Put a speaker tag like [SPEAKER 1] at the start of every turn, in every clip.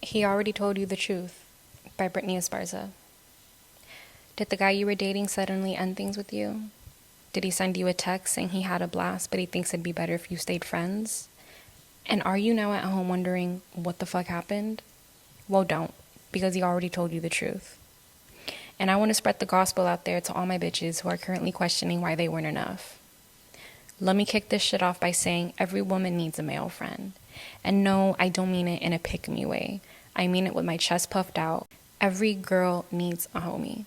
[SPEAKER 1] He Already Told You the Truth by Brittany A. Did the guy you were dating suddenly end things with you? Did he send you a text saying he had a blast, but he thinks it'd be better if you stayed friends? And are you now at home wondering what the fuck happened? Well, don't, because he already told you the truth. And I want to spread the gospel out there to all my bitches who are currently questioning why they weren't enough. Let me kick this shit off by saying every woman needs a male friend. And no, I don't mean it in a pick-me way. I mean it with my chest puffed out. Every girl needs a homie.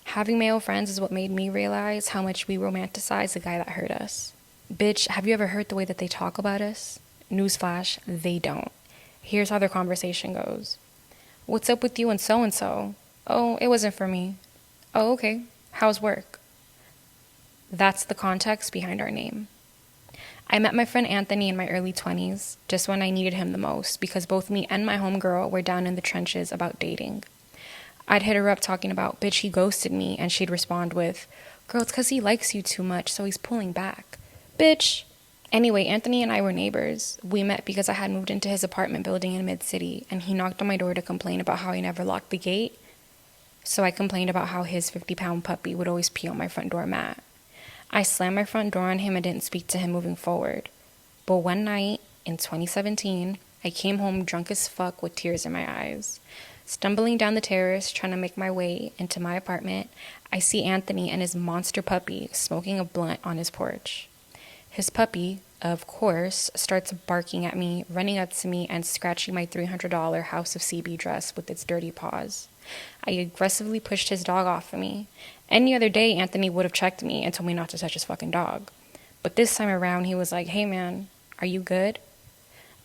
[SPEAKER 1] Having male friends is what made me realize how much we romanticize the guy that hurt us. Bitch, have you ever heard the way that they talk about us? Newsflash, they don't. Here's how their conversation goes. What's up with you and so-and-so? Oh, it wasn't for me. Oh, okay. How's work? That's the context behind our name. I met my friend Anthony in my early 20s, just when I needed him the most, because both me and my homegirl were down in the trenches about dating. I'd hit her up talking about, bitch, he ghosted me, and she'd respond with, girl, it's 'cause he likes you too much, so he's pulling back. Bitch. Anyway, Anthony and I were neighbors. We met because I had moved into his apartment building in Mid-City, and he knocked on my door to complain about how he never locked the gate. So I complained about how his 50-pound puppy would always pee on my front door mat. I slammed my front door on him and didn't speak to him moving forward. But one night, in 2017, I came home drunk as fuck with tears in my eyes. Stumbling down the terrace, trying to make my way into my apartment, I see Anthony and his monster puppy smoking a blunt on his porch. His puppy, of course, starts barking at me, running up to me, and scratching my $300 House of CB dress with its dirty paws. I aggressively pushed his dog off of me. Any other day, Anthony would have checked me and told me not to touch his fucking dog. But this time around, he was like, hey man, are you good?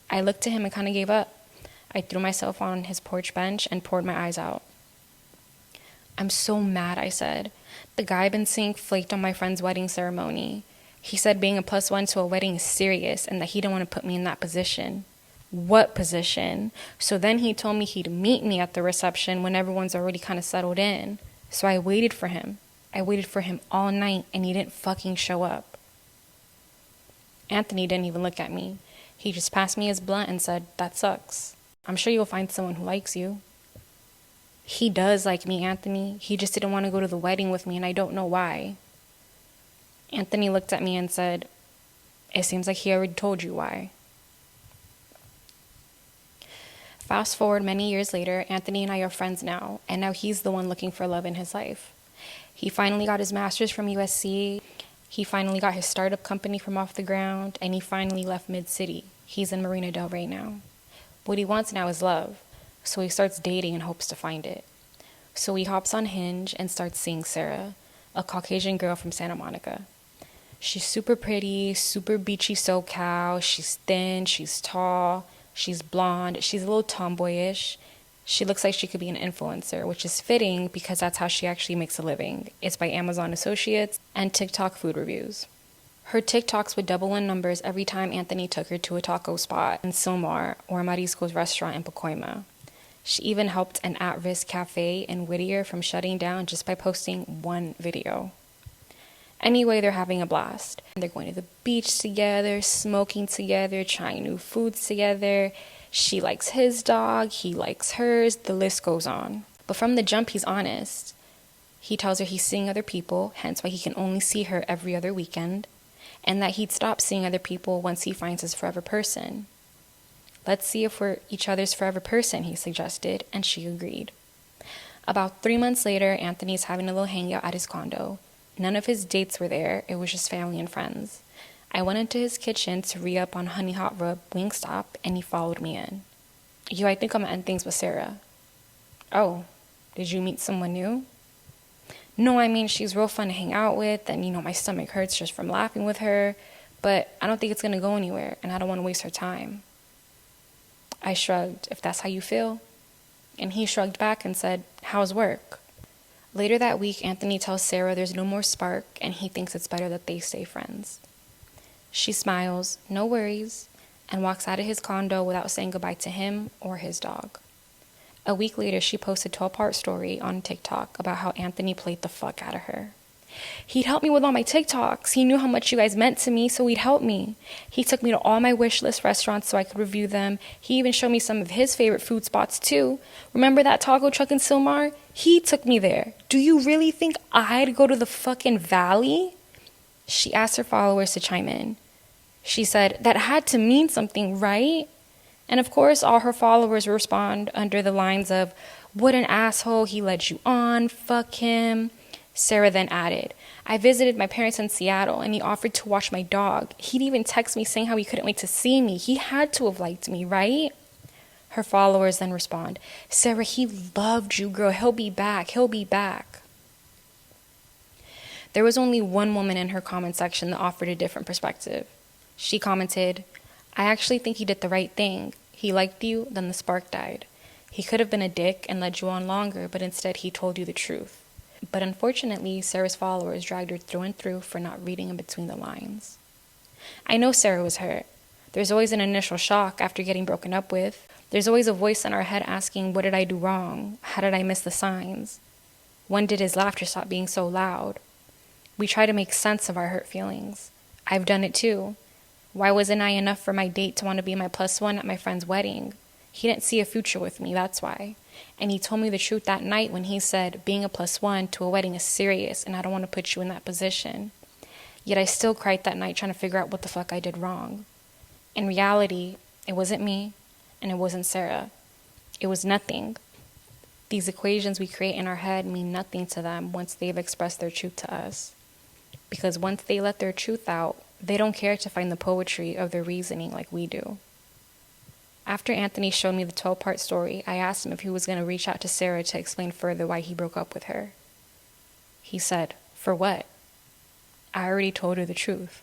[SPEAKER 1] I looked at him and kind of gave up. I threw myself on his porch bench and poured my eyes out. I'm so mad, I said. The guy I've been seeing flaked on my friend's wedding ceremony. He said being a +1 to a wedding is serious and that he didn't want to put me in that position. What position? So then he told me he'd meet me at the reception when everyone's already kind of settled in. So I waited for him. I waited for him all night and he didn't fucking show up. Anthony didn't even look at me. He just passed me his blunt and said, that sucks. I'm sure you'll find someone who likes you. He does like me, Anthony. He just didn't want to go to the wedding with me and I don't know why. Anthony looked at me and said, it seems like he already told you why. Fast forward many years later, Anthony and I are friends now, and now he's the one looking for love in his life. He finally got his master's from USC, he finally got his startup company from off the ground, and he finally left Mid-City. He's in Marina Del Rey now. What he wants now is love, so he starts dating and hopes to find it. So he hops on Hinge and starts seeing Sarah, a Caucasian girl from Santa Monica. She's super pretty, super beachy SoCal, she's thin, she's tall, she's blonde, she's a little tomboyish. She looks like she could be an influencer, which is fitting because that's how she actually makes a living. It's by Amazon Associates and TikTok food reviews. Her TikToks would double in numbers every time Anthony took her to a taco spot in Silmar or a Marisco's restaurant in Pacoima. She even helped an at-risk cafe in Whittier from shutting down just by posting one video. Anyway, they're having a blast. They're going to the beach together, smoking together, trying new foods together. She likes his dog, he likes hers, the list goes on. But from the jump, he's honest. He tells her he's seeing other people, hence why he can only see her every other weekend, and that he'd stop seeing other people once he finds his forever person. Let's see if we're each other's forever person, he suggested, and she agreed. About 3 months later, Anthony's having a little hangout at his condo. None of his dates were there, it was just family and friends. I went into his kitchen to re-up on Honey Hot Rub Wingstop, and he followed me in. Yo, I think I'm gonna end things with Sarah. Oh, did you meet someone new? No, I mean, she's real fun to hang out with, and my stomach hurts just from laughing with her, but I don't think it's gonna go anywhere, and I don't want to waste her time. I shrugged, if that's how you feel. And he shrugged back and said, how's work? Later that week, Anthony tells Sarah there's no more spark and he thinks it's better that they stay friends. She smiles, no worries, and walks out of his condo without saying goodbye to him or his dog. A week later, she posted a 12-part story on TikTok about how Anthony played the fuck out of her. He'd help me with all my TikToks. He knew how much you guys meant to me, so he'd help me. He took me to all my wish list restaurants so I could review them. He even showed me some of his favorite food spots too. Remember that taco truck in Silmar? He took me there. Do you really think I'd go to the fucking valley? She asked her followers to chime in. She said, that had to mean something, right? And of course, all her followers respond under the lines of, what an asshole, he led you on, fuck him. Sarah then added, I visited my parents in Seattle and he offered to watch my dog. He'd even text me saying how he couldn't wait to see me. He had to have liked me, right? Her followers then respond, Sarah, he loved you, girl. He'll be back. He'll be back. There was only one woman in her comment section that offered a different perspective. She commented, I actually think he did the right thing. He liked you, then the spark died. He could have been a dick and led you on longer, but instead he told you the truth. But unfortunately, Sarah's followers dragged her through and through for not reading in between the lines. I know Sarah was hurt. There's always an initial shock after getting broken up with. There's always a voice in our head asking, what did I do wrong? How did I miss the signs? When did his laughter stop being so loud? We try to make sense of our hurt feelings. I've done it too. Why wasn't I enough for my date to want to be my +1 at my friend's wedding? He didn't see a future with me, that's why. And he told me the truth that night when he said, being a +1 to a wedding is serious and I don't want to put you in that position. Yet I still cried that night trying to figure out what the fuck I did wrong. In reality, it wasn't me and it wasn't Sarah. It was nothing. These equations we create in our head mean nothing to them once they've expressed their truth to us. Because once they let their truth out, they don't care to find the poetry of their reasoning like we do. After Anthony showed me the 12-part story, I asked him if he was going to reach out to Sarah to explain further why he broke up with her. He said, for what? I already told her the truth.